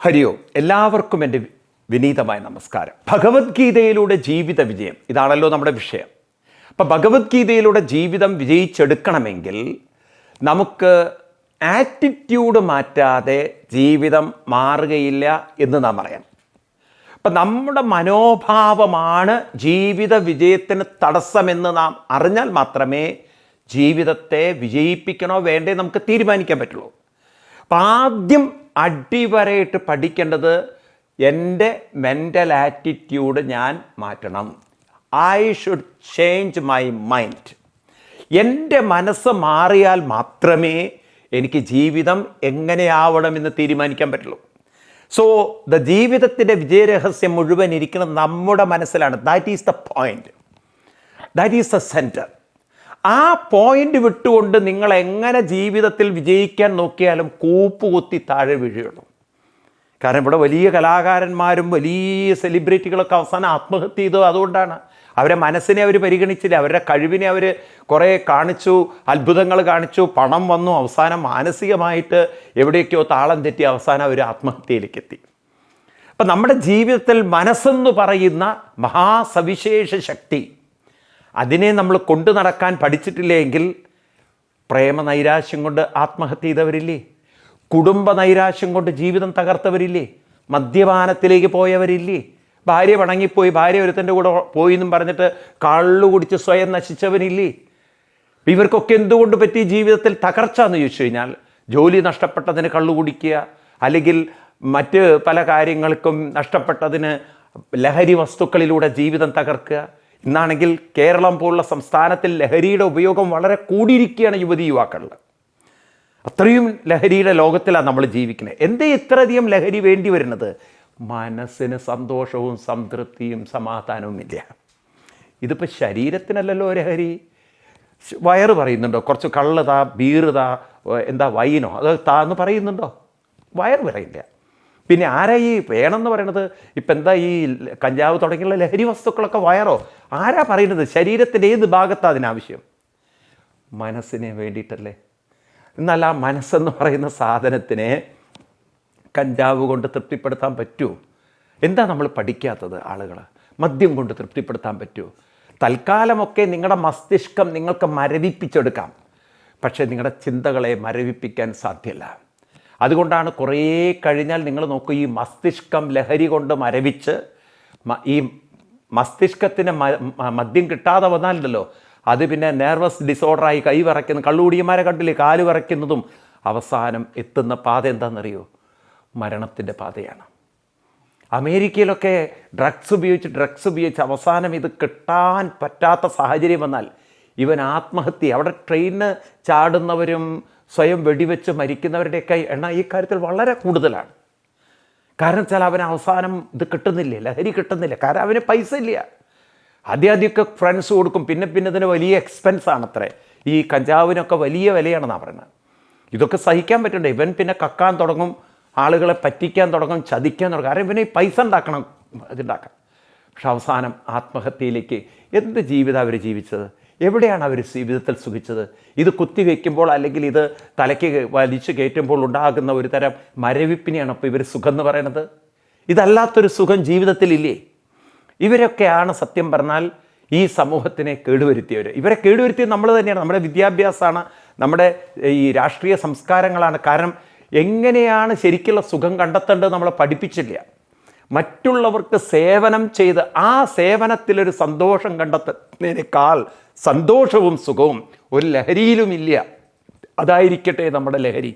ഹരിയോ, എല്ലാവർക്കും എൻ്റെ വിനീതമായ നമസ്കാരം. ഭഗവത്ഗീതയിലൂടെ ജീവിത വിജയം, ഇതാണല്ലോ നമ്മുടെ വിഷയം. അപ്പം ഭഗവത്ഗീതയിലൂടെ ജീവിതം വിജയിച്ചെടുക്കണമെങ്കിൽ നമുക്ക് ആറ്റിറ്റ്യൂഡ് മാറ്റാതെ ജീവിതം മാറുകയില്ല എന്ന് നാം അറിയാം. അപ്പം നമ്മുടെ മനോഭാവമാണ് ജീവിത വിജയത്തിന് തടസ്സമെന്ന് നാം അറിഞ്ഞാൽ മാത്രമേ ജീവിതത്തെ വിജയിപ്പിക്കണോ വേണ്ടേ നമുക്ക് തീരുമാനിക്കാൻ പറ്റുള്ളൂ. അപ്പം ആദ്യം അടിവരയിട്ട് പഠിക്കേണ്ടത് എൻ്റെ മെൻ്റൽ ആറ്റിറ്റ്യൂഡ് ഞാൻ മാറ്റണം. I should change my mind. എൻ്റെ മനസ്സ് മാറിയാൽ മാത്രമേ എനിക്ക് ജീവിതം എങ്ങനെയാവണമെന്ന് തീരുമാനിക്കാൻ പറ്റുള്ളൂ. സോ ജീവിതത്തിൻ്റെ വിജയരഹസ്യം മുഴുവൻ ഇരിക്കുന്നത് നമ്മുടെ മനസ്സിലാണ്. That is the point, that is the centre. ആ പോയിന്റ് വിട്ടുകൊണ്ട് നിങ്ങൾ എങ്ങനെ ജീവിതത്തിൽ വിജയിക്കാൻ നോക്കിയാലും കൂപ്പുകുത്തി താഴെ വീഴുകയുള്ളൂ. കാരണം ഇവിടെ വലിയ കലാകാരന്മാരും വലിയ സെലിബ്രിറ്റികളൊക്കെ അവസാനം ആത്മഹത്യ ചെയ്തു. അതുകൊണ്ടാണ് അവരെ മനസ്സിനെ അവർ പരിഗണിച്ചില്ല, അവരുടെ കഴിവിനെ അവർ കുറേ കാണിച്ചു, അത്ഭുതങ്ങൾ കാണിച്ചു, പണം വന്നു, അവസാനം മാനസികമായിട്ട് എവിടേക്കോ താളം തെറ്റി അവസാനം അവർ ആത്മഹത്യയിലേക്ക് എത്തി. അപ്പം നമ്മുടെ ജീവിതത്തിൽ മനസ്സെന്ന് പറയുന്ന മഹാസവിശേഷ ശക്തി, അതിനെ നമ്മൾ കൊണ്ടു നടക്കാൻ പഠിച്ചിട്ടില്ലെങ്കിൽ പ്രേമ നൈരാശ്യം കൊണ്ട് ആത്മഹത്യ ചെയ്തവരില്ലേ, കുടുംബ നൈരാശ്യം കൊണ്ട് ജീവിതം തകർത്തവരില്ലേ, മദ്യപാനത്തിലേക്ക് പോയവരില്ലേ, ഭാര്യ വണങ്ങിപ്പോയി, ഭാര്യ ഒരുത്തൻ്റെ കൂടെ പോയി എന്നും പറഞ്ഞിട്ട് കള്ളു കുടിച്ച് സ്വയം നശിച്ചവനില്ലേ. ഇവർക്കൊക്കെ എന്തുകൊണ്ട് പറ്റി ജീവിതത്തിൽ തകർച്ച എന്ന് ചോദിച്ചു കഴിഞ്ഞാൽ, ജോലി നഷ്ടപ്പെട്ടതിന് കള്ളു കുടിക്കുക, അല്ലെങ്കിൽ മറ്റ് പല കാര്യങ്ങൾക്കും നഷ്ടപ്പെട്ടതിന് ലഹരി വസ്തുക്കളിലൂടെ ജീവിതം തകർക്കുക. ഇന്നാണെങ്കിൽ കേരളം പോലുള്ള സംസ്ഥാനത്തിൽ ലഹരിയുടെ ഉപയോഗം വളരെ കൂടിയിരിക്കുകയാണ് യുവതി യുവാക്കളിൽ. അത്രയും ലഹരിയുടെ ലോകത്തിലാണ് നമ്മൾ ജീവിക്കുന്നത്. എന്തേ ഇത്രയധികം ലഹരി വേണ്ടി വരുന്നത്? മനസ്സിന് സന്തോഷവും സംതൃപ്തിയും സമാധാനവും ഇല്ല. ഇതിപ്പോൾ ശരീരത്തിനല്ലല്ലോ ലഹരി. വയറ് പറയുന്നുണ്ടോ കുറച്ച് കള്ള് താ, ബീറ് താ, എന്താ വൈനോ അത് താന്ന് പറയുന്നുണ്ടോ? വയറ് പറയില്ല. പിന്നെ ആരാ ഈ വേണമെന്ന് പറയണത്? ഇപ്പം എന്താ ഈ കഞ്ചാവ് തുടങ്ങിയുള്ള ലഹരി വസ്തുക്കളൊക്കെ വയറോ? ആരാ പറയുന്നത്? ശരീരത്തിൻ്റെ ഏത് ഭാഗത്താണ് അതിനാവശ്യം? മനസ്സിന് വേണ്ടിയിട്ടല്ലേ. എന്നാൽ ആ മനസ്സെന്ന് പറയുന്ന സാധനത്തിനെ കഞ്ചാവ് കൊണ്ട് തൃപ്തിപ്പെടുത്താൻ പറ്റുമോ? എന്താ നമ്മൾ പഠിക്കാത്തത്? ആളുകൾ മദ്യം കൊണ്ട് തൃപ്തിപ്പെടുത്താൻ പറ്റുമോ? തൽക്കാലമൊക്കെ നിങ്ങളുടെ മസ്തിഷ്കം നിങ്ങൾക്ക് മരവിപ്പിച്ചെടുക്കാം, പക്ഷേ നിങ്ങളുടെ ചിന്തകളെ മരവിപ്പിക്കാൻ സാധ്യമല്ല. അതുകൊണ്ടാണ് കുറേ കഴിഞ്ഞാൽ നിങ്ങൾ നോക്കൂ, ഈ മസ്തിഷ്കം ലഹരി കൊണ്ട് മരവിച്ച് ഈ മസ്തിഷ്കത്തിന് മദ്യം കിട്ടാതെ വന്നാലുണ്ടല്ലോ, അത് പിന്നെ നെർവസ് ഡിസോർഡറായി കൈ വിറയ്ക്കുന്ന കള്ളുകുടിയന്മാരെ കണ്ടില്ലേ, കാല് വിറയ്ക്കുന്നതും. അവസാനം എത്തുന്ന പാത എന്താണെന്നറിയോ? മരണത്തിൻ്റെ പാതയാണ്. അമേരിക്കയിലൊക്കെ ഡ്രഗ്സ് ഉപയോഗിച്ച് അവസാനം ഇത് കിട്ടാൻ പറ്റാത്ത സാഹചര്യം വന്നാൽ ഇവൻ ആത്മഹത്യ, അവിടെ ട്രെയിനിന് ചാടുന്നവരും സ്വയം വെടിവെച്ച് മരിക്കുന്നവരുടെയൊക്കെ എണ്ണം ഈ കാര്യത്തിൽ വളരെ കൂടുതലാണ്. കാരണം വെച്ചാൽ അവന് അവസാനം ഇത് കിട്ടുന്നില്ലേ, ലഹരി കിട്ടുന്നില്ല. കാരണം അവന് പൈസ ഇല്ല. ആദ്യമൊക്കെ ഫ്രണ്ട്സ് കൊടുക്കും, പിന്നെ ഇതിന് വലിയ എക്സ്പെൻസാണ് അത്രേ. ഈ കഞ്ചാവിനൊക്കെ വലിയ വിലയാണെന്നാണ് പറയുന്നത്. ഇതൊക്കെ സഹിക്കാൻ പറ്റണ്ടേ? ഇവൻ പിന്നെ കക്കാൻ തുടങ്ങും, ആളുകളെ പറ്റിക്കാൻ തുടങ്ങും, ചതിക്കാൻ തുടങ്ങും. കാരണം ഇവന് പൈസ ഉണ്ടാക്കണം, ഇതുണ്ടാക്കാം. പക്ഷെ അവസാനം ആത്മഹത്യയിലേക്ക്. എന്ത് ജീവിതം അവർ ജീവിച്ചത്? എവിടെയാണ് അവർ ജീവിതത്തിൽ സുഖിച്ചത്? ഇത് കുത്തിവെക്കുമ്പോൾ അല്ലെങ്കിൽ ഇത് തലയ്ക്ക് വലിച്ചു കയറ്റുമ്പോൾ ഉണ്ടാകുന്ന ഒരു തരം മരവിപ്പിനെയാണ് അപ്പോൾ ഇവർ സുഖം എന്ന് പറയുന്നത്. ഇതല്ലാത്തൊരു സുഖം ജീവിതത്തിലില്ലേ? ഇവരൊക്കെയാണ് സത്യം പറഞ്ഞാൽ ഈ സമൂഹത്തിനെ കേടുവരുത്തിയവർ. ഇവരെ കേടുവരുത്തിയത് നമ്മൾ തന്നെയാണ്. നമ്മുടെ വിദ്യാഭ്യാസമാണ്, നമ്മുടെ ഈ രാഷ്ട്രീയ സംസ്കാരങ്ങളാണ്. കാരണം എങ്ങനെയാണ് ശരിക്കുള്ള സുഖം കണ്ടെത്തേണ്ടത് നമ്മളെ പഠിപ്പിച്ചില്ല. മറ്റുള്ളവർക്ക് സേവനം ചെയ്ത് ആ സേവനത്തിലൊരു സന്തോഷം കണ്ടെത്തുന്നതിനേക്കാൾ സന്തോഷവും സുഖവും ഒരു ലഹരിയിലുമില്ല. അതായിരിക്കട്ടെ നമ്മുടെ ലഹരി.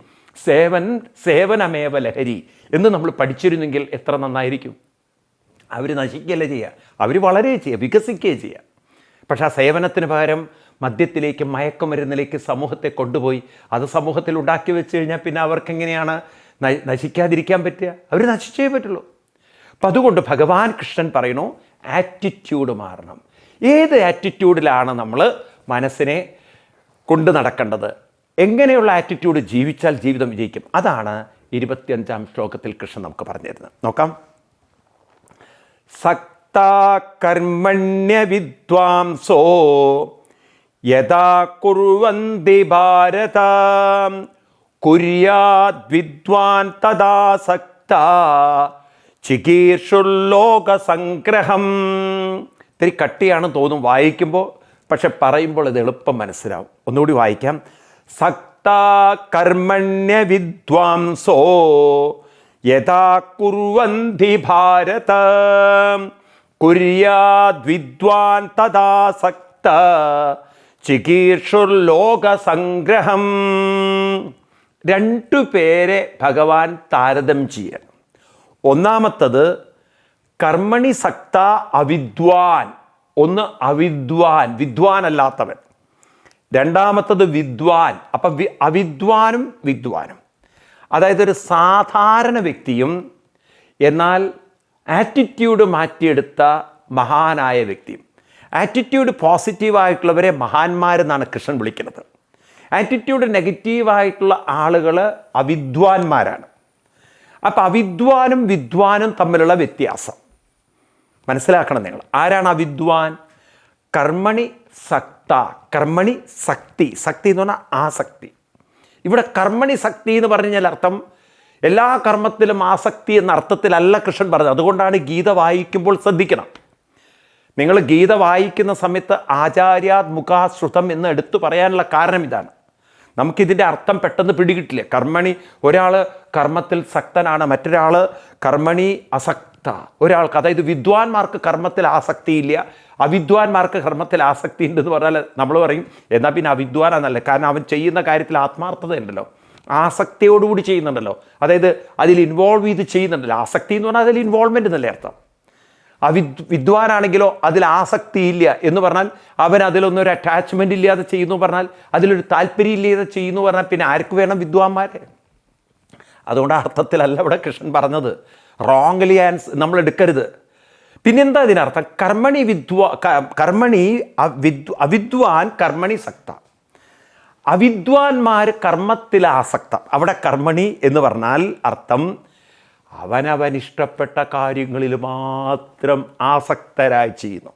സേവനമേവ ലഹരി എന്ന് നമ്മൾ പഠിച്ചിരുന്നെങ്കിൽ എത്ര നന്നായിരിക്കും. അവർ നശിക്കുകയല്ല ചെയ്യുക, അവർ വളരെ ചെയ്യുക, വികസിക്കുകയും ചെയ്യുക. പക്ഷെ ആ സേവനത്തിന് പകരം മദ്യത്തിലേക്ക്, മയക്കുമരുന്നിലേക്ക് സമൂഹത്തെ കൊണ്ടുപോയി അത് സമൂഹത്തിൽ ഉണ്ടാക്കി വെച്ച് കഴിഞ്ഞാൽ പിന്നെ അവർക്കെങ്ങനെയാണ് നശിക്കാതിരിക്കാൻ പറ്റുക? അവർ നശിച്ചേ പറ്റുള്ളൂ. അപ്പം അതുകൊണ്ട് ഭഗവാൻ കൃഷ്ണൻ പറയുന്നു, ആറ്റിറ്റ്യൂഡ് മാറണം. ഏത് ആറ്റിറ്റ്യൂഡിലാണ് നമ്മൾ മനസ്സിനെ കൊണ്ടു നടക്കേണ്ടത്? എങ്ങനെയുള്ള ആറ്റിറ്റ്യൂഡ് ജീവിച്ചാൽ ജീവിതം വിജയിക്കും? അതാണ് 25-ാം ശ്ലോകത്തിൽ കൃഷ്ണൻ നമുക്ക് പറഞ്ഞു തരുന്നത്. നോക്കാം. സക്താ കർമ്മണ്യ വിദ്വാംസോ യഥാ കുർവന്തി ഭാരത കുര്യാദ് വിദ്വാൻ തദാസക്തഃ ചികീർഷുല്ലോകസംഗ്രഹം. ഇത്തിരി കട്ടിയാണ് തോന്നും വായിക്കുമ്പോൾ, പക്ഷെ പറയുമ്പോൾ ഇത് എളുപ്പം മനസ്സിലാവും. ഒന്നുകൂടി വായിക്കാം. സക്ത കർമ്മണ്യ വിദ്വാംസോ യഥാ കുർവന്തി ഭാരത കുര്യാദ് വിദ്വാൻ തഥാ സക്ത ചികീർഷുർലോകസംഗ്രഹം. രണ്ടു പേരെ ഭഗവാൻ താരതമ്യം ചെയ്യാൻ. ഒന്നാമത്തത് കർമ്മണി സക്ത അവിദ്വാൻ. ഒന്ന് അവിദ്വാൻ, വിദ്വാൻ അല്ലാത്തവൻ. രണ്ടാമത്തത് വിദ്വാൻ. അപ്പം അവിദ്വാനും വിദ്വാനും, അതായത് ഒരു സാധാരണ വ്യക്തിയും എന്നാൽ ആറ്റിറ്റ്യൂഡ് മാറ്റിയെടുത്ത മഹാനായ വ്യക്തിയും. ആറ്റിറ്റ്യൂഡ് പോസിറ്റീവായിട്ടുള്ളവരെ മഹാന്മാരെന്നാണ് കൃഷ്ണൻ വിളിക്കുന്നത്. ആറ്റിറ്റ്യൂഡ് നെഗറ്റീവായിട്ടുള്ള ആളുകൾ അവിദ്വാൻമാരാണ്. അപ്പം അവിദ്വാനും വിദ്വാനും തമ്മിലുള്ള വ്യത്യാസം മനസ്സിലാക്കണം നിങ്ങൾ. ആരാണ് അവിദ്വാൻ? കർമ്മണി സക്ത, കർമ്മണി ശക്തി. ശക്തി എന്ന് പറഞ്ഞാൽ ആസക്തി. ഇവിടെ കർമ്മണി ശക്തി എന്ന് പറഞ്ഞാൽ അർത്ഥം എല്ലാ കർമ്മത്തിലും ആസക്തി എന്ന അർത്ഥത്തിലല്ല കൃഷ്ണൻ പറഞ്ഞത്. അതുകൊണ്ടാണ് ഗീത വായിക്കുമ്പോൾ ശ്രദ്ധിക്കണം. നിങ്ങൾ ഗീത വായിക്കുന്ന സമയത്ത് ആചാര്യാത് മുഖാശ്രുതം എന്ന് എടുത്തു പറയാനുള്ള കാരണം ഇതാണ്. നമുക്കിതിൻ്റെ അർത്ഥം പെട്ടെന്ന് പിടികിട്ടില്ല. കർമ്മണി, ഒരാൾ കർമ്മത്തിൽ ശക്തനാണ്, മറ്റൊരാൾ കർമ്മണി അസക്ത. ഒരാൾക്ക്, അതായത് വിദ്വാൻമാർക്ക് കർമ്മത്തിൽ ആസക്തിയില്ല, അവിദ്വാൻമാർക്ക് കർമ്മത്തിൽ ആസക്തി ഉണ്ടെന്ന് പറഞ്ഞാൽ നമ്മൾ പറയും എന്നാൽ പിന്നെ അവിദ്വാനാന്നല്ലേ. കാരണം അവൻ ചെയ്യുന്ന കാര്യത്തിൽ ആത്മാർത്ഥത ഉണ്ടല്ലോ, ആസക്തിയോടുകൂടി ചെയ്യുന്നുണ്ടല്ലോ, അതായത് അതിൽ ഇൻവോൾവ് ചെയ്ത് ചെയ്യുന്നുണ്ടല്ലോ. ആസക്തി എന്ന് പറഞ്ഞാൽ അതിൽ ഇൻവോൾവ്മെൻ്റ് എന്നല്ലേ അർത്ഥം. വിദ്വാനാണെങ്കിലോ അതിൽ ആസക്തി ഇല്ല എന്ന് പറഞ്ഞാൽ അവൻ അതിലൊന്നും ഒരു അറ്റാച്ച്മെൻ്റ് ഇല്ലാതെ ചെയ്യുന്നു പറഞ്ഞാൽ, അതിലൊരു താല്പര്യം ഇല്ലാതെ ചെയ്യുന്നു പറഞ്ഞാൽ പിന്നെ ആർക്ക് വേണം വിദ്വാൻമാരെ? അതുകൊണ്ട് അർത്ഥത്തിലല്ല ഇവിടെ കൃഷ്ണൻ പറഞ്ഞത്. റോങ്ലി നമ്മൾ എടുക്കരുത്. പിന്നെന്താ ഇതിനർത്ഥം? കർമ്മണി അവിദ്വാൻ കർമ്മണി സക്ത. അവിദ്വാൻമാർ കർമ്മത്തിൽ ആസക്ത. അവിടെ കർമ്മണി എന്ന് പറഞ്ഞാൽ അർത്ഥം അവനവൻ ഇഷ്ടപ്പെട്ട കാര്യങ്ങളിൽ മാത്രം ആസക്തരായി ചെയ്യുന്നു.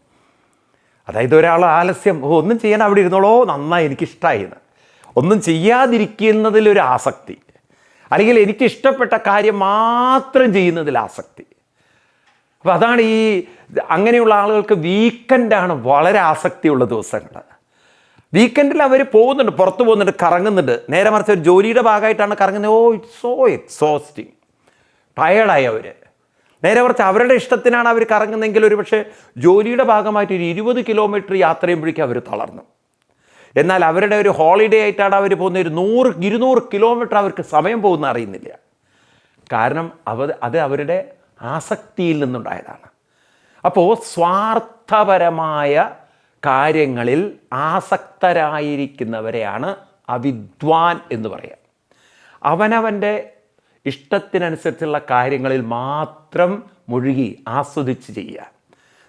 അതായത് ഒരാൾ ആലസ്യം, ഒന്നും ചെയ്യാൻ അവിടെ ഇരുന്നോളോ, നന്നായി, എനിക്കിഷ്ടമായിരുന്നു. ഒന്നും ചെയ്യാതിരിക്കുന്നതിലൊരു ആസക്തി, അല്ലെങ്കിൽ എനിക്കിഷ്ടപ്പെട്ട കാര്യം മാത്രം ചെയ്യുന്നതിൽ ആസക്തി. അപ്പോൾ അതാണ് ഈ അങ്ങനെയുള്ള ആളുകൾക്ക് വീക്കെൻഡാണ് വളരെ ആസക്തിയുള്ള ദിവസങ്ങൾ. വീക്കെൻഡിൽ അവർ പോകുന്നുണ്ട്, പുറത്ത് പോകുന്നുണ്ട്, കറങ്ങുന്നുണ്ട്. നേരെ മറിച്ച് ഒരു ജോലിയുടെ ഭാഗമായിട്ടാണ് കറങ്ങുന്നത്. ഇറ്റ്സ് സോ എക്സോസ്റ്റിങ്, ടയേർഡായി അവർ. നേരെ മറിച്ച് അവരുടെ ഇഷ്ടത്തിനാണ് അവർ കറങ്ങുന്നതെങ്കിൽ ഒരു പക്ഷേ ജോലിയുടെ ഭാഗമായിട്ട് ഒരു 20 കിലോമീറ്റർ യാത്ര ചെയ്യുമ്പോഴേക്കും അവർ തളർന്നു. എന്നാൽ അവരുടെ ഒരു ഹോളിഡേ ആയിട്ടാണ് അവർ പോകുന്നത്, ഒരു 100-200 കിലോമീറ്റർ അവർക്ക് സമയം പോകുന്ന അറിയുന്നില്ല. കാരണം അത് അവരുടെ ആസക്തിയിൽ നിന്നുണ്ടായതാണ്. അപ്പോൾ സ്വാർത്ഥപരമായ കാര്യങ്ങളിൽ ആസക്തരായിരിക്കുന്നവരെയാണ് അവിദ്വാൻ എന്ന് പറയുക. അവനവൻ്റെ ഇഷ്ടത്തിനനുസരിച്ചുള്ള കാര്യങ്ങളിൽ മാത്രം മുഴുകി ആസ്വദിച്ച് ചെയ്യുക.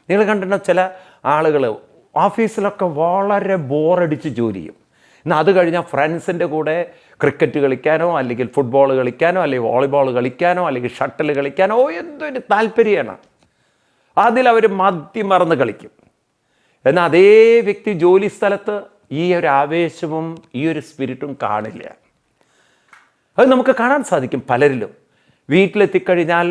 നിങ്ങൾ കണ്ടിട്ടുണ്ടോ ചില ആളുകൾ ഓഫീസിലൊക്കെ വളരെ ബോറടിച്ച് ജോലി ചെയ്യും. എന്നാൽ അത് കഴിഞ്ഞാൽ ഫ്രണ്ട്സിൻ്റെ കൂടെ ക്രിക്കറ്റ് കളിക്കാനോ അല്ലെങ്കിൽ ഫുട്ബോൾ കളിക്കാനോ അല്ലെങ്കിൽ വോളിബോൾ കളിക്കാനോ അല്ലെങ്കിൽ ഷട്ടിൽ കളിക്കാനോ എന്തൊരു താല്പര്യമാണ്. അതിലവർ മറന്ന് കളിക്കും. എന്നാൽ അതേ വ്യക്തി ജോലി സ്ഥലത്ത് ഈ ഒരു ആവേശവും ഈ ഒരു സ്പിരിറ്റും കാണില്ല. അത് നമുക്ക് കാണാൻ സാധിക്കും പലരിലും. വീട്ടിലെത്തിക്കഴിഞ്ഞാൽ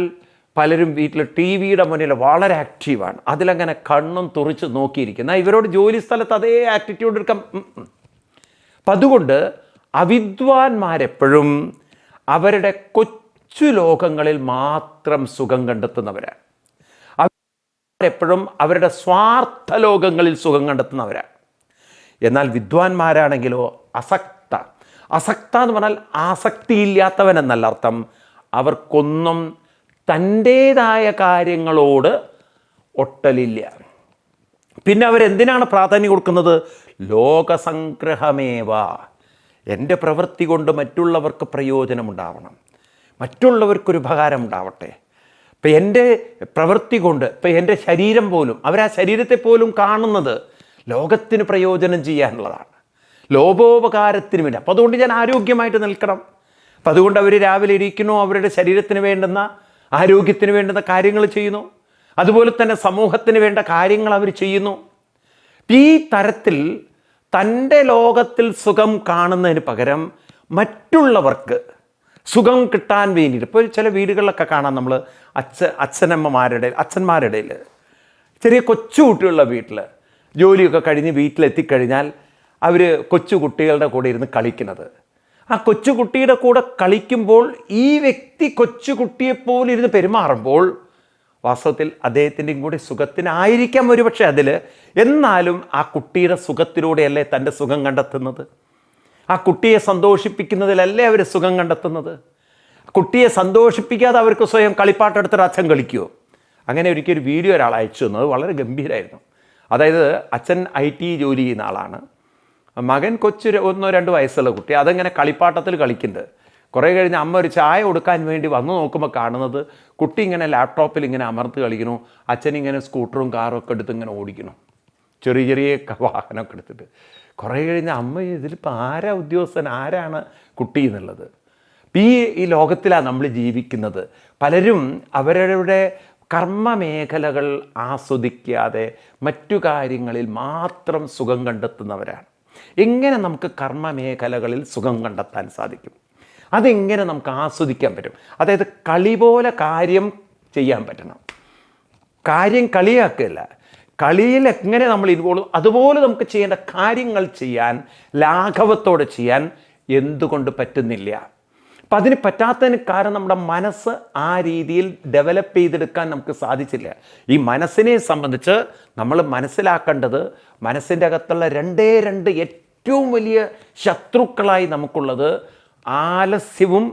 പലരും വീട്ടിൽ ടി വിയുടെ മുന്നിൽ വളരെ ആക്റ്റീവാണ്, അതിലങ്ങനെ കണ്ണും തുറിച്ച് നോക്കിയിരിക്കുന്ന. ഇവരോട് ജോലി സ്ഥലത്ത് അതേ ആറ്റിറ്റ്യൂഡ് എടുക്കാം. അപ്പം അതുകൊണ്ട് അവിദ്വാൻമാരെപ്പോഴും അവരുടെ കൊച്ചു ലോകങ്ങളിൽ മാത്രം സുഖം കണ്ടെത്തുന്നവരാണ്. അവരെപ്പോഴും അവരുടെ സ്വാർത്ഥ ലോകങ്ങളിൽ സുഖം കണ്ടെത്തുന്നവരാണ്. എന്നാൽ വിദ്വാൻമാരാണെങ്കിലോ അസക്ത എന്ന് പറഞ്ഞാൽ ആസക്തിയില്ലാത്തവൻ എന്നല്ല അർത്ഥം. അവർക്കൊന്നും തൻ്റേതായ കാര്യങ്ങളോട് ഒട്ടലില്ല. പിന്നെ അവരെന്തിനാണ് പ്രാധാന്യം കൊടുക്കുന്നത്? ലോകസംഗ്രഹമേവ. എൻ്റെ പ്രവൃത്തി കൊണ്ട് മറ്റുള്ളവർക്ക് പ്രയോജനമുണ്ടാവണം, മറ്റുള്ളവർക്കൊരു ഉപകാരം ഉണ്ടാവട്ടെ. ഇപ്പം എൻ്റെ പ്രവൃത്തി കൊണ്ട്, ഇപ്പം എൻ്റെ ശരീരം പോലും, അവരാ ശരീരത്തെ പോലും കാണുന്നത് ലോകത്തിന് പ്രയോജനം ചെയ്യാനുള്ളതാണ്, ലോകോപകാരത്തിന് വേണ്ടി. അപ്പോൾ അതുകൊണ്ട് ഞാൻ ആരോഗ്യമായിട്ട് നിൽക്കണം. അപ്പം അതുകൊണ്ട് അവർ രാവിലെ ഇരിക്കുന്നു, അവരുടെ ശരീരത്തിന് വേണ്ടുന്ന ആരോഗ്യത്തിന് വേണ്ടുന്ന കാര്യങ്ങൾ ചെയ്യുന്നു. അതുപോലെ തന്നെ സമൂഹത്തിന് വേണ്ട കാര്യങ്ങൾ അവർ ചെയ്യുന്നു. ഈ തരത്തിൽ തൻ്റെ ലോകത്തിൽ സുഖം കാണുന്നതിന് പകരം മറ്റുള്ളവർക്ക് സുഖം കിട്ടാൻ വേണ്ടിയിട്ട്. ഇപ്പോൾ ചില വീടുകളിലൊക്കെ കാണാം നമ്മൾ അച്ഛന്മാരുടെ ഇടയിൽ ചെറിയ കൊച്ചു കുട്ടികളുടെ വീട്ടിൽ ജോലിയൊക്കെ കഴിഞ്ഞ് വീട്ടിലെത്തിക്കഴിഞ്ഞാൽ അവർ കൊച്ചു കുട്ടികളുടെ കൂടെ ഇരുന്ന് കളിക്കുന്നത്. ആ കൊച്ചുകുട്ടിയുടെ കൂടെ കളിക്കുമ്പോൾ ഈ വ്യക്തി കൊച്ചുകുട്ടിയെപ്പോലെ ഇരുന്ന് പെരുമാറുമ്പോൾ വാസ്തവത്തിൽ അദ്ദേഹത്തിൻ്റെയും കൂടി സുഖത്തിനായിരിക്കാം ഒരുപക്ഷെ അതിൽ, എന്നാലും ആ കുട്ടിയുടെ സുഖത്തിലൂടെയല്ലേ തൻ്റെ സുഖം കണ്ടെത്തുന്നത്. ആ കുട്ടിയെ സന്തോഷിപ്പിക്കുന്നതിലല്ലേ അവർ സുഖം കണ്ടെത്തുന്നത്. കുട്ടിയെ സന്തോഷിപ്പിക്കാതെ അവർക്ക് സ്വയം കളിപ്പാട്ടെടുത്തിട്ട് അച്ഛൻ കളിക്കുമോ? അങ്ങനെ ഒരിക്കൽ ഒരു വീഡിയോ ഒരാൾ അയച്ചു തന്നത് വളരെ ഗംഭീരമായിരുന്നു. അതായത് അച്ഛൻ IT ജോലി ചെയ്യുന്ന ആളാണ്, മകൻ കൊച്ചു 1-2 വയസ്സുള്ള കുട്ടി, അതങ്ങനെ കളിപ്പാട്ടത്തിൽ കളിക്കുന്നുണ്ട്. കുറേ കഴിഞ്ഞ് അമ്മ ഒരു ചായ കൊടുക്കാൻ വേണ്ടി വന്നു നോക്കുമ്പോൾ കാണുന്നത് കുട്ടി ഇങ്ങനെ ലാപ്ടോപ്പിൽ ഇങ്ങനെ അമർത്ത് കളിക്കണു, അച്ഛനിങ്ങനെ സ്കൂട്ടറും കാറും ഒക്കെ എടുത്ത് ഇങ്ങനെ ഓടിക്കണം, ചെറിയ ചെറിയ വാഹനമൊക്കെ എടുത്തിട്ട്. കുറേ കഴിഞ്ഞ് അമ്മ ഇതിലിപ്പോൾ ആരാ ഉദ്യോഗസ്ഥൻ, ആരാണ് കുട്ടി എന്നുള്ളത്. ഈ ലോകത്തിലാണ് നമ്മൾ ജീവിക്കുന്നത്. പലരും അവരുടെ കർമ്മമേഖലകൾ ആസ്വദിക്കാതെ മറ്റു കാര്യങ്ങളിൽ മാത്രം സുഖം കണ്ടെത്തുന്നവരാണ്. എങ്ങനെ നമുക്ക് കർമ്മമേഖലകളിൽ സുഖം കണ്ടെത്താൻ സാധിക്കും? അതെങ്ങനെ നമുക്ക് ആസ്വദിക്കാൻ പറ്റും? അതായത് കളി പോലെ കാര്യം ചെയ്യാൻ പറ്റണം. കാര്യം കളിയാക്കുകയല്ല, കളിയിൽ എങ്ങനെ നമ്മൾ ഇൻവോൾവ്, അതുപോലെ നമുക്ക് ചെയ്യേണ്ട കാര്യങ്ങൾ ചെയ്യാൻ, ലാഘവത്തോടെ ചെയ്യാൻ എന്തുകൊണ്ട് പറ്റുന്നില്ല? അപ്പം അതിന് പറ്റാത്തതിന് കാരണം നമ്മുടെ മനസ്സ് ആ രീതിയിൽ ഡെവലപ്പ് ചെയ്തെടുക്കാൻ നമുക്ക് സാധിച്ചില്ല. ഈ മനസ്സിനെ സംബന്ധിച്ച് നമ്മൾ മനസ്സിലാക്കേണ്ടത്, മനസ്സിൻ്റെ അകത്തുള്ള രണ്ട് ഏറ്റവും വലിയ ശത്രുക്കളായി നമുക്കുള്ളത് ആലസ്യവും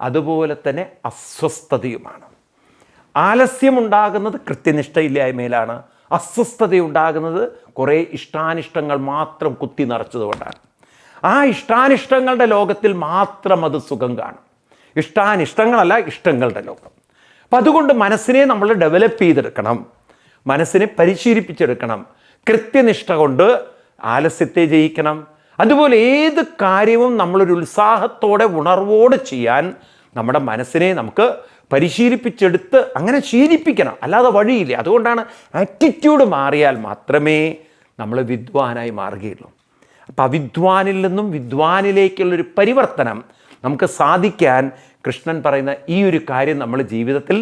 അതുപോലെ തന്നെ അസ്വസ്ഥതയുമാണ്. ആലസ്യമുണ്ടാകുന്നത് കൃത്യനിഷ്ഠയില്ലായ്മയിലാണ്. അസ്വസ്ഥതയുണ്ടാകുന്നത് കുറേ ഇഷ്ടാനിഷ്ടങ്ങൾ മാത്രം കുത്തി നിറച്ചതുകൊണ്ടാണ്. ആ ഇഷ്ടാനിഷ്ടങ്ങളുടെ ലോകത്തിൽ മാത്രം അത് സുഖം കാണും. ഇഷ്ടാനിഷ്ടങ്ങളല്ല, ഇഷ്ടങ്ങളുടെ ലോകം. അപ്പം അതുകൊണ്ട് മനസ്സിനെ നമ്മൾ ഡെവലപ്പ് ചെയ്തെടുക്കണം, മനസ്സിനെ പരിശീലിപ്പിച്ചെടുക്കണം. കൃത്യനിഷ്ഠ കൊണ്ട് ആലസ്യത്തെ ജയിക്കണം. അതുപോലെ ഏത് കാര്യവും നമ്മളൊരു ഉത്സാഹത്തോടെ ഉണർവോടെ ചെയ്യാൻ നമ്മുടെ മനസ്സിനെ നമുക്ക് പരിശീലിപ്പിച്ചെടുത്ത് അങ്ങനെ ശീലിപ്പിക്കണം, അല്ലാതെ വഴിയില്ല. അതുകൊണ്ടാണ് ആറ്റിറ്റ്യൂഡ് മാറിയാൽ മാത്രമേ നമ്മൾ വിദ്വാനായി മാറുകയുള്ളൂ. അപ്പം അവിദ്വാനിൽ നിന്നും വിദ്വാനിലേക്കുള്ളൊരു പരിവർത്തനം നമുക്ക് സാധിക്കാൻ കൃഷ്ണൻ പറയുന്ന ഈ ഒരു കാര്യം നമ്മൾ ജീവിതത്തിൽ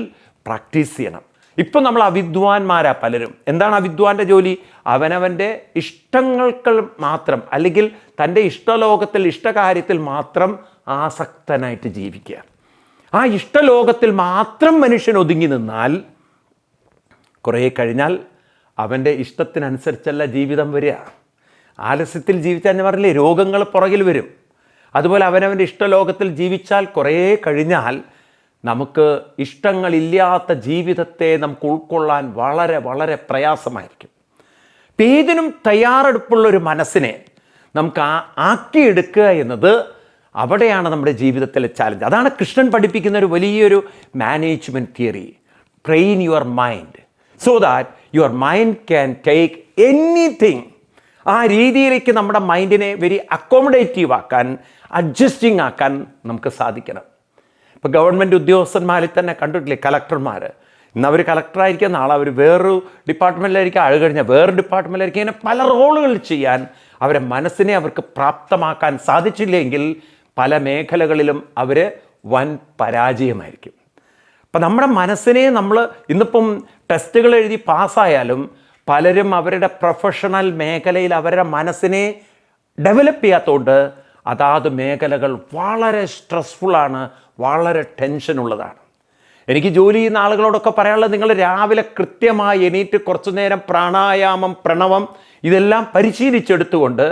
പ്രാക്ടീസ് ചെയ്യണം. ഇപ്പം നമ്മൾ അവിദ്വാൻമാരാ പലരും. എന്താണ് അവിദ്വാൻ്റെ ജോലി? അവനവൻ്റെ ഇഷ്ടങ്ങൾക്ക് മാത്രം, അല്ലെങ്കിൽ തൻ്റെ ഇഷ്ടലോകത്തിൽ ഇഷ്ടകാര്യത്തിൽ മാത്രം ആസക്തനായിട്ട് ജീവിക്കുക. ആ ഇഷ്ടലോകത്തിൽ മാത്രം മനുഷ്യൻ ഒതുങ്ങി നിന്നാൽ കുറേ കഴിഞ്ഞാൽ അവൻ്റെ ഇഷ്ടത്തിനനുസരിച്ചല്ല ജീവിതം വരിക. ആലസ്യത്തിൽ ജീവിച്ചാൽ ഞാൻ പറഞ്ഞില്ലേ, രോഗങ്ങൾ പുറകിൽ വരും. അതുപോലെ അവനവൻ്റെ ഇഷ്ടലോകത്തിൽ ജീവിച്ചാൽ കുറേ കഴിഞ്ഞാൽ നമുക്ക് ഇഷ്ടങ്ങളില്ലാത്ത ജീവിതത്തെ നമുക്ക് ഉൾക്കൊള്ളാൻ വളരെ വളരെ പ്രയാസമായിരിക്കും. ഏതിനും തയ്യാറെടുപ്പുള്ളൊരു മനസ്സിനെ നമുക്ക് ആക്കിയെടുക്കുക എന്നത് അവിടെയാണ് നമ്മുടെ ജീവിതത്തിലെ ചാലഞ്ച്. അതാണ് കൃഷ്ണൻ പഠിപ്പിക്കുന്ന ഒരു വലിയൊരു management theory. Train your mind so that your mind can take anything. ആ രീതിയിലേക്ക് നമ്മുടെ മൈൻഡിനെ വെരി അക്കോമഡേറ്റീവ് ആക്കാൻ, അഡ്ജസ്റ്റിംഗ് ആക്കാൻ നമുക്ക് സാധിക്കണം. ഇപ്പോൾ ഗവൺമെൻറ് ഉദ്യോഗസ്ഥന്മാരിൽ തന്നെ കണ്ടിട്ടില്ലേ, കളക്ടർമാർ. ഇന്ന് അവർ കളക്ടറായിരിക്കും, നാളെ അവർ വേറൊരു ഡിപ്പാർട്ട്മെൻറ്റിലായിരിക്കും, അത് കഴിഞ്ഞാൽ വേറൊരു ഡിപ്പാർട്ട്മെൻറ്റിലായിരിക്കും. ഇങ്ങനെ പല റോളുകൾ ചെയ്യാൻ അവരെ മനസ്സിനെ അവർക്ക് പ്രാപ്തമാക്കാൻ സാധിച്ചില്ലെങ്കിൽ പല മേഖലകളിലും അവർ വൻ പരാജയമായിരിക്കും. അപ്പം നമ്മുടെ മനസ്സിനെ നമ്മൾ ഇന്നിപ്പം ടെസ്റ്റുകൾ എഴുതി പാസ്സായാലും പലരും അവരുടെ പ്രൊഫഷണൽ മേഖലയിൽ അവരുടെ മനസ്സിനെ ഡെവലപ്പ് ചെയ്യാത്തതുകൊണ്ട് അതാത് മേഖലകൾ വളരെ സ്ട്രെസ്ഫുള്ളാണ്, വളരെ ടെൻഷനുള്ളതാണ്. എനിക്ക് ജോലി ചെയ്യുന്ന ആളുകളോടൊക്കെ പറയാനുള്ളത്, നിങ്ങൾ രാവിലെ കൃത്യമായി എണീറ്റ് കുറച്ചു നേരം പ്രാണായാമം, പ്രണവം ഇതെല്ലാം പരിശീലിച്ചെടുത്തുകൊണ്ട്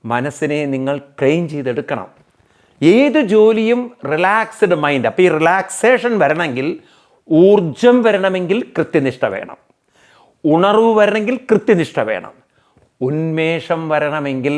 മനസ്സിനെ നിങ്ങൾ ട്രെയിൻ ചെയ്തെടുക്കണം. ഏത് ജോലിയും റിലാക്സ്ഡ് മൈൻഡ്. അപ്പോൾ ഈ റിലാക്സേഷൻ വരണമെങ്കിൽ, ഊർജം വരണമെങ്കിൽ കൃത്യനിഷ്ഠ വേണം. ഉണർവ് വരണമെങ്കിൽ കൃത്യനിഷ്ഠ വേണം. ഉന്മേഷം വരണമെങ്കിൽ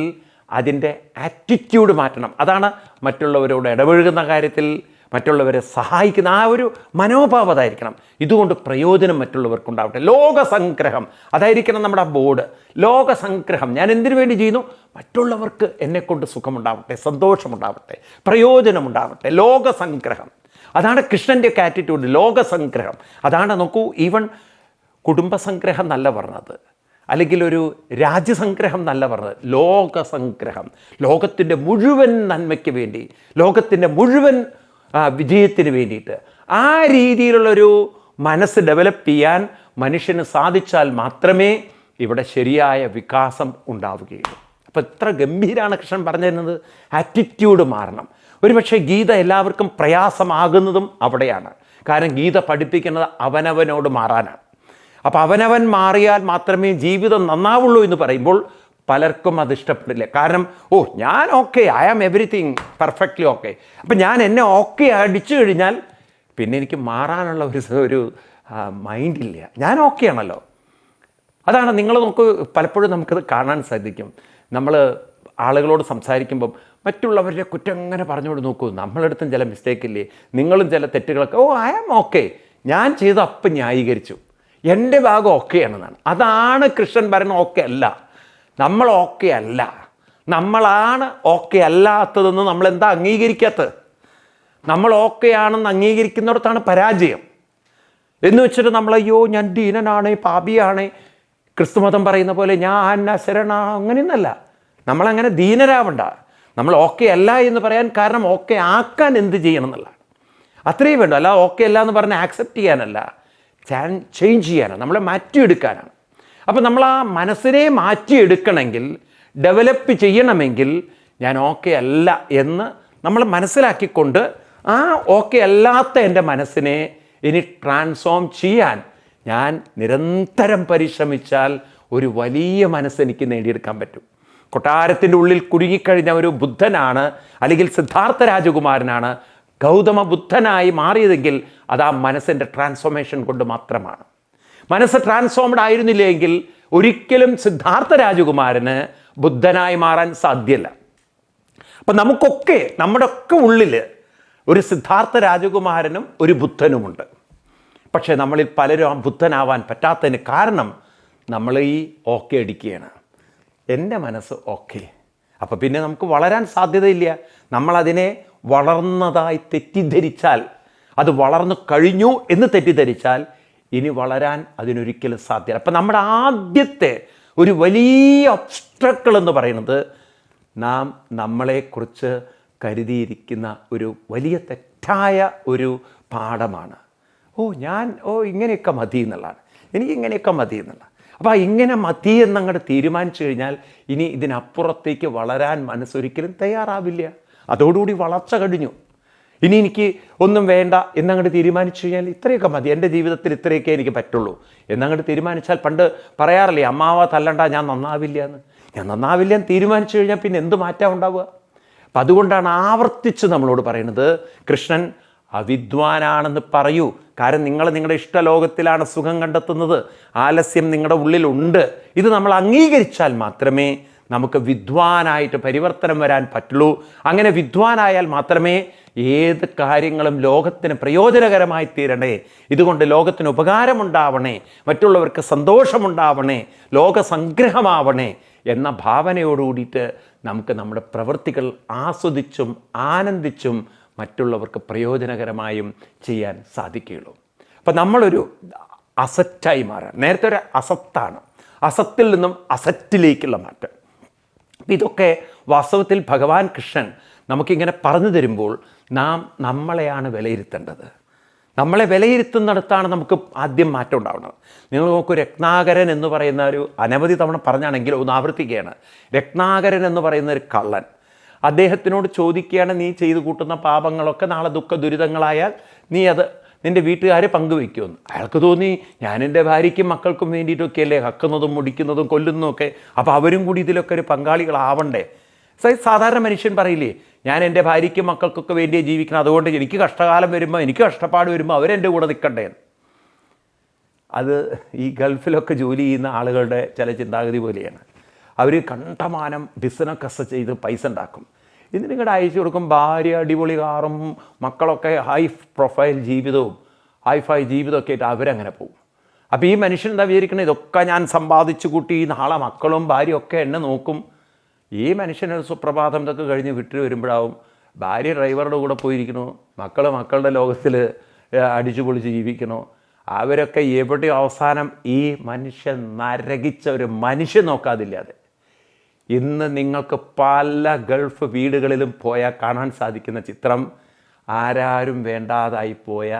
അതിൻ്റെ ആറ്റിറ്റ്യൂഡ് മാറ്റണം. അതാണ് മറ്റുള്ളവരോട് ഇടപഴകുന്ന കാര്യത്തിൽ മറ്റുള്ളവരെ സഹായിക്കുന്ന ആ ഒരു മനോഭാവതായിരിക്കണം. ഇതുകൊണ്ട് പ്രയോജനം മറ്റുള്ളവർക്കുണ്ടാവട്ടെ. ലോകസംഗ്രഹം അതായിരിക്കണം നമ്മുടെ ബോർഡ്. ലോകസംഗ്രഹം. ഞാൻ എന്തിനു വേണ്ടി ചെയ്യുന്നു? മറ്റുള്ളവർക്ക് എന്നെക്കൊണ്ട് സുഖമുണ്ടാവട്ടെ, സന്തോഷമുണ്ടാവട്ടെ, പ്രയോജനമുണ്ടാവട്ടെ. ലോകസംഗ്രഹം അതാണ് കൃഷ്ണൻ്റെ ഒക്കെ ആറ്റിറ്റ്യൂഡ്. ലോകസംഗ്രഹം അതാണ്. നോക്കൂ, ഈവൻ കുടുംബസംഗ്രഹം നല്ല പറഞ്ഞത്, അല്ലെങ്കിൽ ഒരു രാജ്യസംഗ്രഹം നല്ല പറഞ്ഞത്, ലോകസംഗ്രഹം. ലോകത്തിൻ്റെ മുഴുവൻ നന്മയ്ക്ക് വേണ്ടി, ലോകത്തിൻ്റെ മുഴുവൻ വിജയത്തിന് വേണ്ടിയിട്ട്. ആ രീതിയിലുള്ളൊരു മനസ്സ് ഡെവലപ്പ് ചെയ്യാൻ മനുഷ്യന് സാധിച്ചാൽ മാത്രമേ ഇവിടെ ശരിയായ വികാസം ഉണ്ടാവുകയുള്ളൂ. അപ്പോൾ എത്ര ഗംഭീരമാണ് കൃഷ്ണൻ പറഞ്ഞു തരുന്നത്. ആറ്റിറ്റ്യൂഡ് മാറണം. ഒരുപക്ഷെ ഗീത എല്ലാവർക്കും പ്രയാസമാകുന്നതും അവിടെയാണ്. കാരണം ഗീത പഠിപ്പിക്കുന്നത് അവനവനോട് മാറാനാണ്. അപ്പോൾ അവനവൻ മാറിയാൽ മാത്രമേ ജീവിതം നന്നാവുള്ളൂ എന്ന് പറയുമ്പോൾ പലർക്കും അത് ഇഷ്ടപ്പെടില്ല. കാരണം ഞാൻ okay, I am everything perfectly okay. അപ്പം ഞാൻ എന്നെ ഓക്കെ അടിച്ചു കഴിഞ്ഞാൽ പിന്നെ എനിക്ക് മാറാനുള്ള ഒരു മൈൻഡില്ല. ഞാൻ ഓക്കെ ആണല്ലോ. അതാണ് നിങ്ങൾ പലപ്പോഴും നമുക്കത് കാണാൻ സാധിക്കും. നമ്മൾ ആളുകളോട് സംസാരിക്കുമ്പം മറ്റുള്ളവരുടെ കുറ്റം അങ്ങനെ പറഞ്ഞുകൊണ്ട് നോക്കൂ. നമ്മളെടുത്തും ചില മിസ്റ്റേക്ക് ഇല്ലേ, നിങ്ങളും ചില തെറ്റുകളൊക്കെ ഐ ആം ഓക്കെ, ഞാൻ ചെയ്ത് അപ്പം ന്യായീകരിച്ചു, എൻ്റെ ഭാഗം ഓക്കെ ആണെന്നാണ്. അതാണ് കൃഷ്ണൻ പറയുന്നത്. ഓക്കെ അല്ല, നമ്മൾ ഓക്കെ അല്ല, നമ്മളാണ് ഓക്കെ അല്ലാത്തതെന്ന് നമ്മളെന്താ അംഗീകരിക്കാത്തത്? നമ്മൾ ഓക്കെ ആണെന്ന് അംഗീകരിക്കുന്നിടത്താണ് പരാജയം. എന്ന് വെച്ചിട്ട് നമ്മളയ്യോ ഞാൻ ദീനനാണ്, പാപിയാണ്, ക്രിസ്തുമതം പറയുന്ന പോലെ ഞാൻ അശരണാണ്, അങ്ങനെയൊന്നല്ല. നമ്മളങ്ങനെ ദീനരാവണ്ട. നമ്മൾ ഓക്കെ അല്ല എന്ന് പറയാൻ കാരണം ഓക്കെ ആക്കാൻ എന്ത് ചെയ്യണം എന്നുള്ളതാണ്. അത്രയും വേണ്ട. അല്ല ഓക്കെ അല്ല എന്ന് പറഞ്ഞാൽ ആക്സെപ്റ്റ് ചെയ്യാനല്ല, ചേഞ്ച് ചെയ്യാനാണ്, നമ്മളെ മാറ്റിയെടുക്കാനാണ്. അപ്പം നമ്മൾ ആ മനസ്സിനെ മാറ്റിയെടുക്കണമെങ്കിൽ, ഡെവലപ്പ് ചെയ്യണമെങ്കിൽ ഞാൻ ഓക്കെ അല്ല എന്ന് നമ്മൾ മനസ്സിലാക്കിക്കൊണ്ട് ആ ഓക്കെ അല്ലാത്ത എൻ്റെ മനസ്സിനെ ഇനി ട്രാൻസ്ഫോം ചെയ്യാൻ ഞാൻ നിരന്തരം പരിശ്രമിച്ചാൽ ഒരു വലിയ മനസ്സെനിക്ക് നേടിയെടുക്കാൻ പറ്റും. കൊട്ടാരത്തിൻ്റെ ഉള്ളിൽ കുടുങ്ങിക്കഴിഞ്ഞ ഒരു ബുദ്ധനാണ്, അല്ലെങ്കിൽ സിദ്ധാർത്ഥ രാജകുമാരനാണ് ഗൗതമ ബുദ്ധനായി മാറിയതെങ്കിൽ അത് ആ മനസ്സിൻ്റെ ട്രാൻസ്ഫോർമേഷൻ കൊണ്ട് മാത്രമാണ്. മനസ്സ് ട്രാൻസ്ഫോംഡ് ആയിരുന്നില്ലെങ്കിൽ ഒരിക്കലും സിദ്ധാർത്ഥ രാജകുമാരന് ബുദ്ധനായി മാറാൻ സാധ്യമല്ല. അപ്പം നമുക്കൊക്കെ നമ്മുടെ ഒക്കെ ഉള്ളിൽ ഒരു സിദ്ധാർത്ഥ രാജകുമാരനും ഒരു ബുദ്ധനുമുണ്ട്. പക്ഷേ നമ്മളിൽ പലരും ആ ബുദ്ധനാവാൻ പറ്റാത്തതിന് കാരണം നമ്മൾ ഈ ഓക്കെ അടിക്കുകയാണ്. എൻ്റെ മനസ്സ് ഓക്കെ, അപ്പോൾ പിന്നെ നമുക്ക് വളരാൻ സാധ്യതയില്ല. നമ്മളതിനെ വളർന്നതായി തെറ്റിദ്ധരിച്ചാൽ, അത് വളർന്നു കഴിഞ്ഞു എന്ന് തെറ്റിദ്ധരിച്ചാൽ ഇനി വളരാൻ അതിനൊരിക്കലും സാധ്യത. അപ്പം നമ്മുടെ ആദ്യത്തെ ഒരു വലിയ ഒബ്സ്ട്രക്കിൾ എന്ന് പറയുന്നത് നാം നമ്മളെക്കുറിച്ച് കരുതിയിരിക്കുന്ന ഒരു വലിയ തെറ്റായ ഒരു പാഠമാണ്. ഞാൻ ഇങ്ങനെയൊക്കെ മതി എന്നുള്ളതാണ്, എനിക്കിങ്ങനെയൊക്കെ മതി എന്നുള്ള. അപ്പോൾ ഇങ്ങനെ മതി എന്നങ്ങോട്ട് തീരുമാനിച്ചു കഴിഞ്ഞാൽ ഇനി ഇതിനപ്പുറത്തേക്ക് വളരാൻ മനസ്സൊരിക്കലും തയ്യാറാവില്ല. അതോടുകൂടി വളർച്ച കഴിഞ്ഞു. ഇനി എനിക്ക് ഒന്നും വേണ്ട എന്നങ്ങോട്ട് തീരുമാനിച്ചു കഴിഞ്ഞാൽ ഇത്രയൊക്കെ മതി, എൻ്റെ ജീവിതത്തിൽ ഇത്രയൊക്കെ എനിക്ക് പറ്റുള്ളൂ എന്നങ്ങോട്ട് തീരുമാനിച്ചാൽ, പണ്ട് പറയാറില്ലേ അമ്മാവ തല്ലണ്ട ഞാൻ നന്നാവില്ല എന്ന്. ഞാൻ നന്നാവില്ല എന്ന് തീരുമാനിച്ചു കഴിഞ്ഞാൽ പിന്നെ എന്ത് മാറ്റം ഉണ്ടാവുക? അപ്പം അതുകൊണ്ടാണ് ആവർത്തിച്ച് നമ്മളോട് പറയുന്നത്, കൃഷ്ണൻ അവിദ്വാനാണെന്ന് പറയൂ. കാരണം നിങ്ങൾ നിങ്ങളുടെ ഇഷ്ടലോകത്തിലാണ് സുഖം കണ്ടെത്തുന്നത്, ആലസ്യം നിങ്ങളുടെ ഉള്ളിലുണ്ട്. ഇത് നമ്മൾ അംഗീകരിച്ചാൽ മാത്രമേ നമുക്ക് വിദ്വാനായിട്ട് പരിവർത്തനം വരാൻ പറ്റുള്ളൂ. അങ്ങനെ വിദ്വാനായാൽ മാത്രമേ ഏത് കാര്യങ്ങളും ലോകത്തിന് പ്രയോജനകരമായി തീരണേ, ഇതുകൊണ്ട് ലോകത്തിന് ഉപകാരമുണ്ടാവണേ, മറ്റുള്ളവർക്ക് സന്തോഷമുണ്ടാവണേ, ലോകസംഗ്രഹമാവണേ എന്ന ഭാവനയോടുകൂടിയിട്ട് നമുക്ക് നമ്മുടെ പ്രവൃത്തികൾ ആസ്വദിച്ചും ആനന്ദിച്ചും മറ്റുള്ളവർക്ക് പ്രയോജനകരമായും ചെയ്യാൻ സാധിക്കുകയുള്ളൂ. അപ്പം നമ്മളൊരു അസറ്റായി മാറാൻ, നേരത്തെ ഒരു അസത്താണ്, അസത്തിൽ നിന്നും അസറ്റിലേക്കുള്ള മാറ്റം. ഇതൊക്കെ വാസ്തവത്തിൽ ഭഗവാൻ കൃഷ്ണൻ നമുക്കിങ്ങനെ പറഞ്ഞു തരുമ്പോൾ നാം നമ്മളെയാണ് വിലയിരുത്തേണ്ടത്. നമ്മളെ വിലയിരുത്തുന്നിടത്താണ് നമുക്ക് ആദ്യം മാറ്റം ഉണ്ടാവുന്നത്. നിങ്ങൾ നോക്കൂ, രത്നാകരൻ എന്ന് പറയുന്ന ഒരു അനവധി തവണ പറഞ്ഞാണെങ്കിൽ ഒന്ന് ആവർത്തിക്കുകയാണ്. രത്നാകരൻ എന്ന് പറയുന്ന ഒരു കള്ളൻ, അദ്ദേഹത്തിനോട് ചോദിക്കുകയാണ്, നീ ചെയ്തു കൂട്ടുന്ന പാപങ്ങളൊക്കെ നാളെ ദുഃഖ ദുരിതങ്ങളായാൽ നീ അത് നിൻ്റെ വീട്ടുകാരെ പങ്കുവയ്ക്കുമെന്ന്. അയാൾക്ക് തോന്നി, ഞാൻ എൻ്റെ ഭാര്യയ്ക്കും മക്കൾക്കും വേണ്ടിയിട്ടൊക്കെയല്ലേ കക്കുന്നതും മുടിക്കുന്നതും കൊല്ലുന്നതും. അപ്പോൾ അവരും കൂടി ഇതിലൊക്കെ ഒരു പങ്കാളികളാവണ്ടേ? സാധാരണ മനുഷ്യൻ പറയില്ലേ, ഞാൻ എൻ്റെ ഭാര്യയ്ക്കും മക്കൾക്കൊക്കെ വേണ്ടിയേ ജീവിക്കണം, അതുകൊണ്ട് എനിക്ക് കഷ്ടകാലം വരുമ്പോൾ, എനിക്ക് കഷ്ടപ്പാട് വരുമ്പോൾ അവരെൻ്റെ കൂടെ നിൽക്കണ്ടേ? അത് ഈ ഗൾഫിലൊക്കെ ജോലി ചെയ്യുന്ന ആളുകളുടെ ചില ചിന്താഗതി പോലെയാണ്. അവർ കണ്ടമാനം ബിസിനസ് ചെയ്ത് പൈസ ഉണ്ടാക്കും. ഇന്ന് നിങ്ങളുടെ അയച്ചു കൊടുക്കും, ഭാര്യ അടിപൊളി കാറും മക്കളൊക്കെ ഹൈ പ്രൊഫൈൽ ജീവിതവും ഹൈഫൈ ജീവിതമൊക്കെ ആയിട്ട് അവരങ്ങനെ പോകും. അപ്പോൾ ഈ മനുഷ്യൻ എന്താ വിചാരിക്കുന്നത്, ഇതൊക്കെ ഞാൻ സമ്പാദിച്ചു കൂട്ടി നാളെ മക്കളും ഭാര്യയും ഒക്കെ എന്നെ നോക്കും. ഈ മനുഷ്യനൊരു സുപ്രഭാതം ഇതൊക്കെ കഴിഞ്ഞ് വീട്ടിൽ വരുമ്പോഴാവും ഭാര്യ ഡ്രൈവറുടെ കൂടെ പോയിരിക്കണോ, മക്കളുടെ ലോകത്തിൽ അടിച്ചു പൊളിച്ച് ജീവിക്കണോ. അവരൊക്കെ എവിടെ അവസാനം ഈ മനുഷ്യൻ നരകിച്ച ഒരു മനുഷ്യൻ നോക്കാതില്ലാതെ. ഇന്ന് നിങ്ങൾക്ക് പല ഗൾഫ് വീടുകളിലും പോയാൽ കാണാൻ സാധിക്കുന്ന ചിത്രം, ആരാരും വേണ്ടാതായിപ്പോയ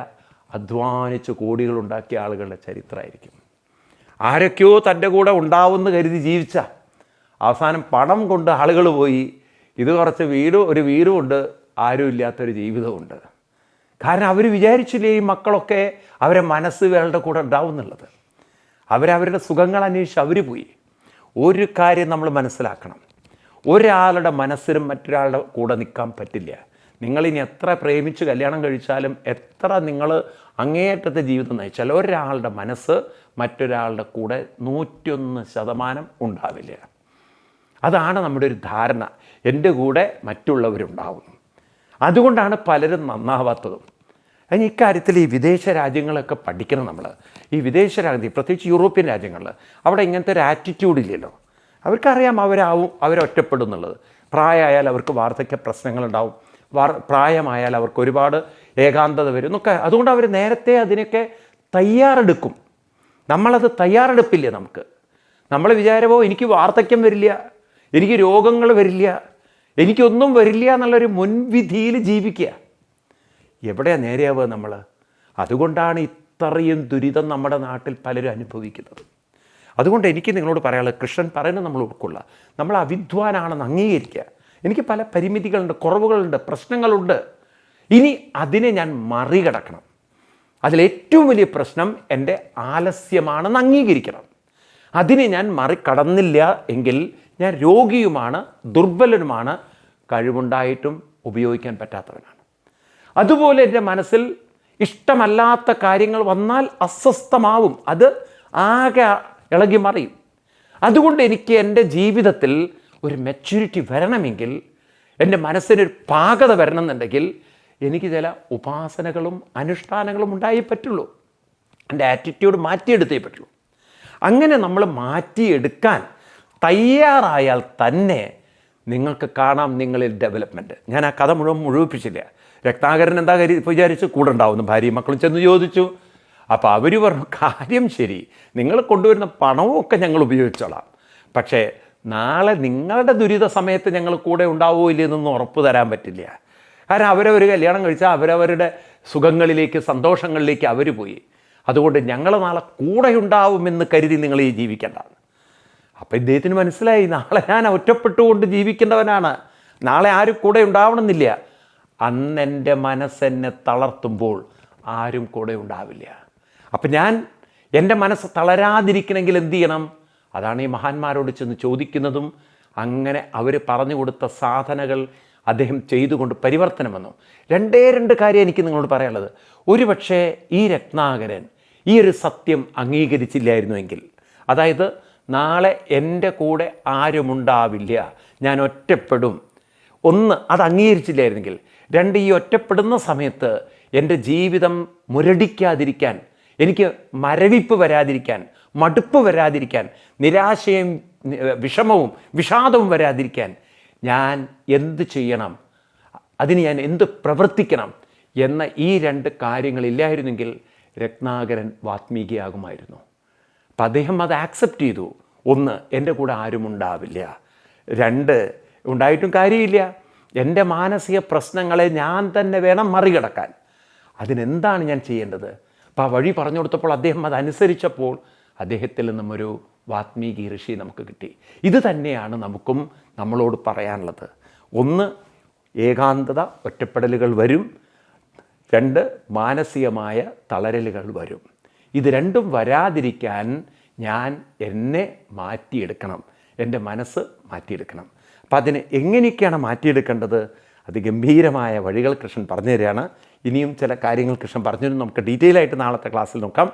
അധ്വാനിച്ച് കോടികളുണ്ടാക്കിയ ആളുകളുടെ ചരിത്രമായിരിക്കും. ആരൊക്കെയോ തൻ്റെ കൂടെ ഉണ്ടാവുമെന്ന് കരുതി ജീവിച്ച അവസാനം പണം കൊണ്ട് ആളുകൾ പോയി. ഇത് കുറച്ച് ഒരു വീടുമുണ്ട്, ആരും ഇല്ലാത്തൊരു ജീവിതമുണ്ട്. കാരണം അവർ വിചാരിച്ചില്ലേ ഈ മക്കളൊക്കെ അവരെ മനസ്സ് വേളുടെ കൂടെ ഉണ്ടാവും എന്നുള്ളത്. അവരവരുടെ സുഖങ്ങൾ അന്വേഷിച്ച് അവർ പോയി. ഒരു കാര്യം നമ്മൾ മനസ്സിലാക്കണം, ഒരാളുടെ മനസ്സിനും മറ്റൊരാളുടെ കൂടെ നിൽക്കാൻ പറ്റില്ല. നിങ്ങളിനി എത്ര പ്രേമിച്ച് കല്യാണം കഴിച്ചാലും, എത്ര നിങ്ങൾ അങ്ങേയറ്റത്തെ ജീവിതം നയിച്ചാലും ഒരാളുടെ മനസ്സ് മറ്റൊരാളുടെ കൂടെ 101% ഉണ്ടാവില്ല. അതാണ് നമ്മുടെ ഒരു ധാരണ, എൻ്റെ കൂടെ മറ്റുള്ളവരുണ്ടാവും. അതുകൊണ്ടാണ് പലരും നന്നാവാത്തതും. അതിന് ഇക്കാര്യത്തിൽ ഈ വിദേശ രാജ്യങ്ങളൊക്കെ പഠിക്കണം നമ്മൾ. ഈ വിദേശ രാജ്യം, പ്രത്യേകിച്ച് യൂറോപ്യൻ രാജ്യങ്ങളിൽ, അവിടെ ഇങ്ങനത്തെ ഒരു ആറ്റിറ്റ്യൂഡ് ഇല്ലല്ലോ. അവർക്കറിയാം അവരൊറ്റപ്പെടും എന്നുള്ളത്. പ്രായമായാൽ അവർക്ക് വാർദ്ധക്യ പ്രശ്നങ്ങളുണ്ടാവും, പ്രായമായാൽ അവർക്ക് ഒരുപാട് ഏകാന്തത വരും എന്നൊക്കെ. അതുകൊണ്ട് അവർ നേരത്തെ അതിനൊക്കെ തയ്യാറെടുക്കും. നമ്മളത് തയ്യാറെടുപ്പില്ല. നമ്മൾ വിചാരമോ എനിക്ക് വാർദ്ധക്യം വരില്ല, എനിക്ക് രോഗങ്ങൾ വരില്ല, എനിക്കൊന്നും വരില്ല എന്നുള്ളൊരു മുൻവിധിയിൽ ജീവിക്കുക. എവിടെയാണ് നേരെയാവുക നമ്മൾ? അതുകൊണ്ടാണ് ഇത്രയും ദുരിതം നമ്മുടെ നാട്ടിൽ പലരും അനുഭവിക്കുന്നത്. അതുകൊണ്ട് എനിക്ക് നിങ്ങളോട് പറയാനുള്ളത്, കൃഷ്ണൻ പറയുന്നത് നമ്മൾ ഉൾക്കൊള്ളുക. നമ്മൾ അവിദ്വാനാണെന്ന് അംഗീകരിക്കുക. എനിക്ക് പല പരിമിതികളുണ്ട്, കുറവുകളുണ്ട്, പ്രശ്നങ്ങളുണ്ട്. ഇനി അതിനെ ഞാൻ മറികടക്കണം. അതിലേറ്റവും വലിയ പ്രശ്നം എൻ്റെ ആലസ്യമാണെന്ന് അംഗീകരിക്കണം. അതിനെ ഞാൻ മറികടന്നില്ല എങ്കിൽ ഞാൻ രോഗിയുമാണ്, ദുർബലനുമാണ്, കഴിവുണ്ടായിട്ടും ഉപയോഗിക്കാൻ പറ്റാത്തവനാണ്. അതുപോലെ എൻ്റെ മനസ്സിൽ ഇഷ്ടമല്ലാത്ത കാര്യങ്ങൾ വന്നാൽ അസ്വസ്ഥമാവും, അത് ആകെ ഇളകി മറിയും. അതുകൊണ്ട് എനിക്ക് എൻ്റെ ജീവിതത്തിൽ ഒരു മെച്യൂരിറ്റി വരണമെങ്കിൽ, എൻ്റെ മനസ്സിനൊരു പാകത വരണമെന്നുണ്ടെങ്കിൽ എനിക്ക് ചില ഉപാസനകളും അനുഷ്ഠാനങ്ങളും ഉണ്ടായേ പറ്റുള്ളൂ. എൻ്റെ ആറ്റിറ്റ്യൂഡ് മാറ്റിയെടുത്തേ പറ്റുള്ളൂ. അങ്ങനെ നമ്മൾ മാറ്റിയെടുക്കാൻ തയ്യാറായാൽ തന്നെ നിങ്ങൾക്ക് കാണാം നിങ്ങളിൽ ഡെവലപ്മെൻറ്റ്. ഞാൻ ആ കഥ മുഴുവിപ്പിച്ചില്ല. രത്നാകരൻ എന്താ വിചാരിച്ച് കൂടെ ഉണ്ടാവുന്നു, ഭാര്യയും മക്കളും ചെന്ന് ചോദിച്ചു. അപ്പോൾ അവർ പറഞ്ഞു, കാര്യം ശരി, നിങ്ങൾ കൊണ്ടുവരുന്ന പണവും ഒക്കെ ഞങ്ങൾ ഉപയോഗിച്ചോളാം, പക്ഷേ നാളെ നിങ്ങളുടെ ദുരിത സമയത്ത് ഞങ്ങൾ കൂടെ ഉണ്ടാവുമോ ഇല്ലെന്നൊന്നും ഉറപ്പ് തരാൻ പറ്റില്ല. കാരണം അവരവർ കല്യാണം കഴിച്ചാൽ അവരവരുടെ സുഖങ്ങളിലേക്ക്, സന്തോഷങ്ങളിലേക്ക് അവർ പോയി. അതുകൊണ്ട് ഞങ്ങൾ നാളെ കൂടെ ഉണ്ടാവുമെന്ന് കരുതി നിങ്ങൾ ഈ ജീവിക്കേണ്ട. അപ്പം ഇദ്ദേഹത്തിന് മനസ്സിലായി, നാളെ ഞാൻ ഒറ്റപ്പെട്ടുകൊണ്ട് ജീവിക്കേണ്ടവനാണ്, നാളെ ആരും കൂടെ ഉണ്ടാവണമെന്നില്ല. അന്നെൻ്റെ മനസ്സെന്നെ തളർത്തുമ്പോൾ ആരും കൂടെ ഉണ്ടാവില്ല. അപ്പം ഞാൻ എൻ്റെ മനസ്സ് തളരാതിരിക്കണമെങ്കിൽ എന്ത് ചെയ്യണം? അതാണ് ഈ മഹാന്മാരോട് ചെന്ന് ചോദിക്കുന്നതും. അങ്ങനെ അവർ പറഞ്ഞു കൊടുത്ത സാധനകൾ അദ്ദേഹം ചെയ്തുകൊണ്ട് പരിവർത്തനം വന്നു. രണ്ട് കാര്യം എനിക്ക് നിങ്ങളോട് പറയാനുള്ളത്. ഒരുപക്ഷെ ഈ രത്നാകരൻ ഈ ഒരു സത്യം അംഗീകരിച്ചില്ലായിരുന്നുവെങ്കിൽ, അതായത് നാളെ എൻ്റെ കൂടെ ആരുമുണ്ടാവില്ല, ഞാൻ ഒറ്റപ്പെടും, ഒന്ന് അത് അംഗീകരിച്ചില്ലായിരുന്നെങ്കിൽ, രണ്ട് ഈ ഒറ്റപ്പെടുന്ന സമയത്ത് എൻ്റെ ജീവിതം മുരടിക്കാതിരിക്കാൻ, എനിക്ക് മരവിപ്പ് വരാതിരിക്കാൻ, മടുപ്പ് വരാതിരിക്കാൻ, നിരാശയും വിഷമവും വിഷാദവും വരാതിരിക്കാൻ ഞാൻ എന്ത് ചെയ്യണം, അതിന് ഞാൻ എന്ത് പ്രവർത്തിക്കണം എന്ന ഈ രണ്ട് കാര്യങ്ങളില്ലായിരുന്നെങ്കിൽ രത്നാകരൻ വാത്മീകിയാകുമായിരുന്നു. അപ്പം അദ്ദേഹം അത് ആക്സെപ്റ്റ് ചെയ്തു. ഒന്ന്, എൻ്റെ കൂടെ ആരും ഉണ്ടാവില്ല. രണ്ട്, ഉണ്ടായിട്ടും കാര്യമില്ല, എൻ്റെ മാനസിക പ്രശ്നങ്ങളെ ഞാൻ തന്നെ വേണം മറികടക്കാൻ. അതിനെന്താണ് ഞാൻ ചെയ്യേണ്ടത്? അപ്പോൾ ആ വഴി പറഞ്ഞു കൊടുത്തപ്പോൾ അദ്ദേഹം അതനുസരിച്ചപ്പോൾ അദ്ദേഹത്തിൽ നിന്നും ഒരു വാത്മീകി ഋഷി നമുക്ക് കിട്ടി. ഇത് തന്നെയാണ് നമുക്കും നമ്മളോട് പറയാനുള്ളത്. ഒന്ന്, ഏകാന്തത, ഒറ്റപ്പെടലുകൾ വരും. രണ്ട്, മാനസികമായ തളരലുകൾ വരും. ഇത് രണ്ടും വരാതിരിക്കാൻ ഞാൻ എന്നെ മാറ്റിയെടുക്കണം, എൻ്റെ മനസ്സ് മാറ്റിയെടുക്കണം. അപ്പം അതിന് എങ്ങനെയൊക്കെയാണ് മാറ്റിയെടുക്കേണ്ടത്? അതിഗംഭീരമായ വഴികൾ കൃഷ്ണൻ പറഞ്ഞു തരികയാണ്. ഇനിയും ചില കാര്യങ്ങൾ കൃഷ്ണൻ പറഞ്ഞു തരും. നമുക്ക് ഡീറ്റെയിൽ ആയിട്ട് നാളത്തെ ക്ലാസ്സിൽ നോക്കാം.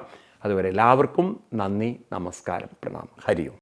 അതുവരെ എല്ലാവർക്കും നന്ദി, നമസ്കാരം, പ്രണാമം, ഹരി ഓം.